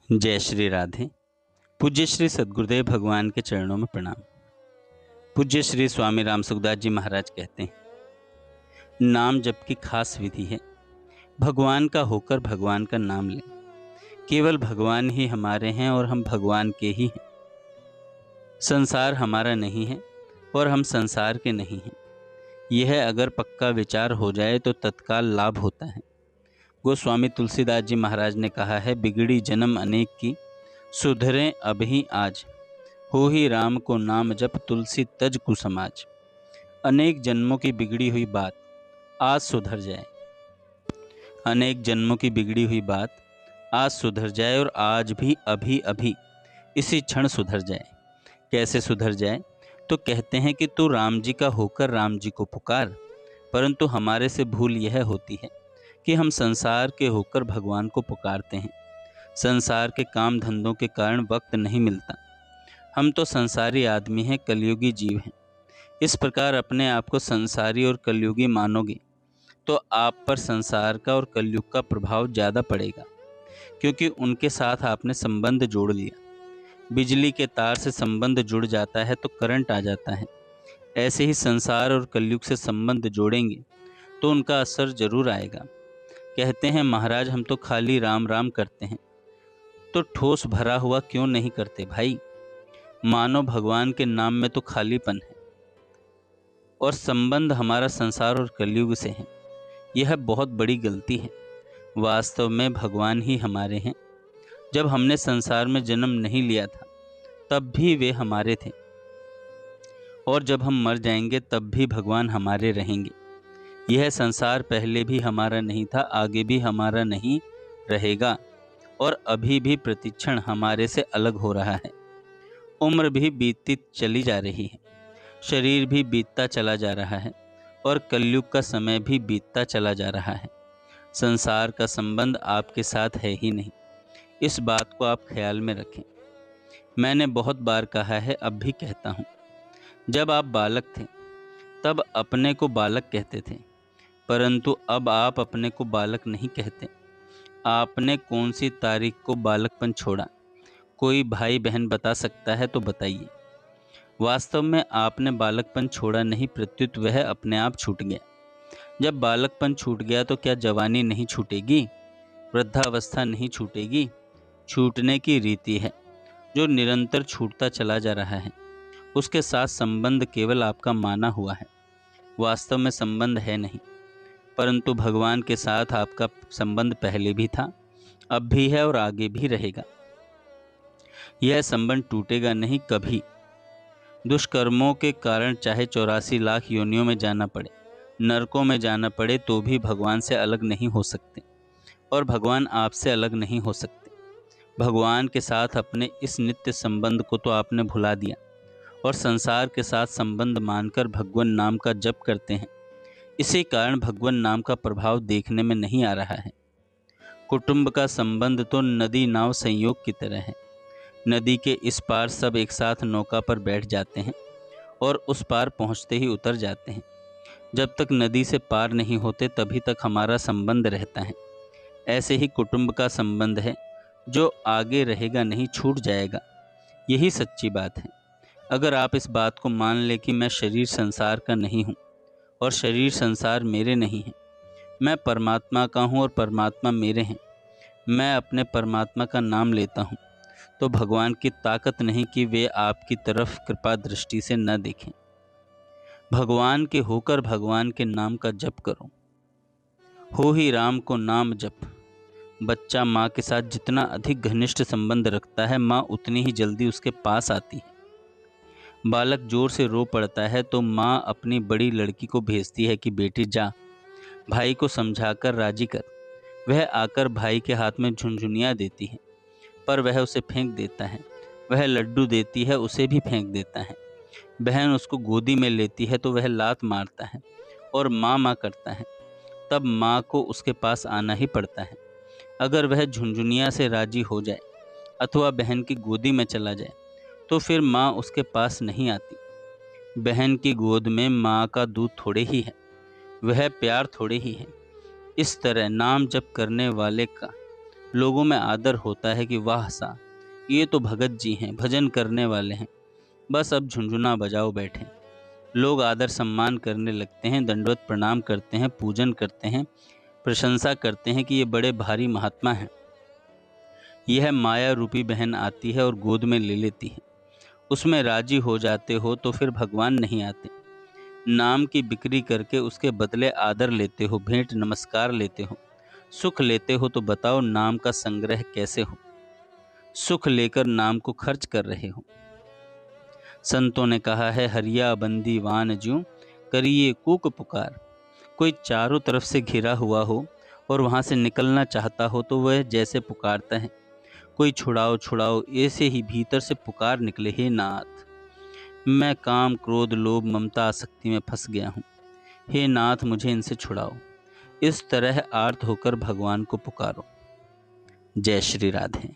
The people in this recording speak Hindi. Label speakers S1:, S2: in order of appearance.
S1: जय श्री राधे। पूज्य श्री सद्गुरुदेव भगवान के चरणों में प्रणाम। पूज्य श्री स्वामी राम सुखदास जी महाराज कहते हैं, नाम जप की खास विधि है। भगवान का होकर भगवान का नाम लें। केवल भगवान ही हमारे हैं और हम भगवान के ही हैं। संसार हमारा नहीं है और हम संसार के नहीं हैं। यह अगर पक्का विचार हो जाए तो तत्काल लाभ होता है। गोस्वामी तुलसीदास जी महाराज ने कहा है, बिगड़ी जन्म अनेक की, सुधरें अभी आज। हो ही राम को नाम जप, तुलसी तज कुसमाज। अनेक जन्मों की बिगड़ी हुई बात आज सुधर जाए। अनेक जन्मों की बिगड़ी हुई बात आज सुधर जाए और आज भी अभी अभी इसी क्षण सुधर जाए। कैसे सुधर जाए? तो कहते हैं कि तू राम जी का होकर राम जी को पुकार। परंतु हमारे से भूल यह होती है कि हम संसार के होकर भगवान को पुकारते हैं। संसार के काम धंधों के कारण वक्त नहीं मिलता। हम तो संसारी आदमी हैं, कलयुगी जीव हैं। इस प्रकार अपने आप को संसारी और कलयुगी मानोगे तो आप पर संसार का और कलयुग का प्रभाव ज़्यादा पड़ेगा, क्योंकि उनके साथ आपने संबंध जोड़ लिया। बिजली के तार से संबंध जुड़ जाता है तो करंट आ जाता है। ऐसे ही संसार और कलयुग से संबंध जोड़ेंगे तो उनका असर जरूर आएगा। कहते हैं, महाराज हम तो खाली राम राम करते हैं, तो ठोस भरा हुआ क्यों नहीं करते भाई? मानो भगवान के नाम में तो खालीपन है और संबंध हमारा संसार और कलयुग से है। यह बहुत बड़ी गलती है। वास्तव में भगवान ही हमारे हैं। जब हमने संसार में जन्म नहीं लिया था तब भी वे हमारे थे, और जब हम मर जाएंगे तब भी भगवान हमारे रहेंगे। यह संसार पहले भी हमारा नहीं था, आगे भी हमारा नहीं रहेगा, और अभी भी प्रतिक्षण हमारे से अलग हो रहा है। उम्र भी बीतती चली जा रही है, शरीर भी बीतता चला जा रहा है, और कलयुग का समय भी बीतता चला जा रहा है। संसार का संबंध आपके साथ है ही नहीं। इस बात को आप ख्याल में रखें। मैंने बहुत बार कहा है, अब भी कहता हूँ, जब आप बालक थे तब अपने को बालक कहते थे, परंतु अब आप अपने को बालक नहीं कहते। आपने कौन सी तारीख को बालकपन छोड़ा? कोई भाई बहन बता सकता है तो बताइए। वास्तव में आपने बालकपन छोड़ा नहीं, प्रत्युत वह अपने आप छूट गया। जब बालकपन छूट गया तो क्या जवानी नहीं छूटेगी? वृद्धावस्था नहीं छूटेगी? छूटने की रीति है जो निरंतर छूटता चला जा रहा है। उसके साथ संबंध केवल आपका माना हुआ है, वास्तव में संबंध है नहीं। परंतु भगवान के साथ आपका संबंध पहले भी था, अब भी है और आगे भी रहेगा। यह संबंध टूटेगा नहीं कभी। दुष्कर्मों के कारण चाहे 84 लाख योनियों में जाना पड़े, नरकों में जाना पड़े, तो भी भगवान से अलग नहीं हो सकते, और भगवान आपसे अलग नहीं हो सकते। भगवान के साथ अपने इस नित्य संबंध को तो आपने भुला दिया और संसार के साथ संबंध मानकर भगवान नाम का जप करते हैं। इसी कारण भगवान नाम का प्रभाव देखने में नहीं आ रहा है। कुटुंब का संबंध तो नदी नाव संयोग की तरह है। नदी के इस पार सब एक साथ नौका पर बैठ जाते हैं और उस पार पहुंचते ही उतर जाते हैं। जब तक नदी से पार नहीं होते तभी तक हमारा संबंध रहता है। ऐसे ही कुटुंब का संबंध है, जो आगे रहेगा नहीं, छूट जाएगा। यही सच्ची बात है। अगर आप इस बात को मान लें कि मैं शरीर संसार का नहीं हूँ और शरीर संसार मेरे नहीं है, मैं परमात्मा का हूँ और परमात्मा मेरे हैं, मैं अपने परमात्मा का नाम लेता हूँ, तो भगवान की ताकत नहीं कि वे आपकी तरफ कृपा दृष्टि से न देखें। भगवान के होकर भगवान के नाम का जप करो। हो ही राम को नाम जप। बच्चा माँ के साथ जितना अधिक घनिष्ठ संबंध रखता है, माँ उतनी ही जल्दी उसके पास आती है। बालक जोर से रो पड़ता है तो माँ अपनी बड़ी लड़की को भेजती है कि बेटी जा, भाई को समझाकर राजी कर। वह आकर भाई के हाथ में झुनझुनियाँ देती है, पर वह उसे फेंक देता है। वह लड्डू देती है, उसे भी फेंक देता है। बहन उसको गोदी में लेती है तो वह लात मारता है और माँ माँ करता है। तब माँ को उसके पास आना ही पड़ता है। अगर वह झुनझुनिया से राजी हो जाए अथवा बहन की गोदी में चला जाए तो फिर माँ उसके पास नहीं आती। बहन की गोद में माँ का दूध थोड़े ही है, वह प्यार थोड़े ही है। इस तरह नाम जप करने वाले का लोगों में आदर होता है कि वाह सा, ये तो भगत जी हैं, भजन करने वाले हैं, बस अब झुंझुना बजाओ बैठे। लोग आदर सम्मान करने लगते हैं, दंडवत प्रणाम करते हैं, पूजन करते हैं, प्रशंसा करते हैं कि ये बड़े भारी महात्मा हैं। यह माया रूपी बहन आती है और गोद में ले लेती है। उसमें राजी हो जाते हो तो फिर भगवान नहीं आते। नाम की बिक्री करके उसके बदले आदर लेते हो, भेंट नमस्कार लेते हो, सुख लेते हो, तो बताओ नाम का संग्रह कैसे हो? सुख लेकर नाम को खर्च कर रहे हो। संतों ने कहा है, हरिया बंदी वान ज्यों करिए कूक पुकार। कोई चारों तरफ से घिरा हुआ हो और वहां से निकलना चाहता हो तो वह जैसे पुकारता है, कोई छुड़ाओ छुड़ाओ, ऐसे ही भीतर से पुकार निकले, हे नाथ, मैं काम क्रोध लोभ ममता आसक्ति में फंस गया हूँ, हे नाथ मुझे इनसे छुड़ाओ। इस तरह आर्त होकर भगवान को पुकारो। जय श्री राधे।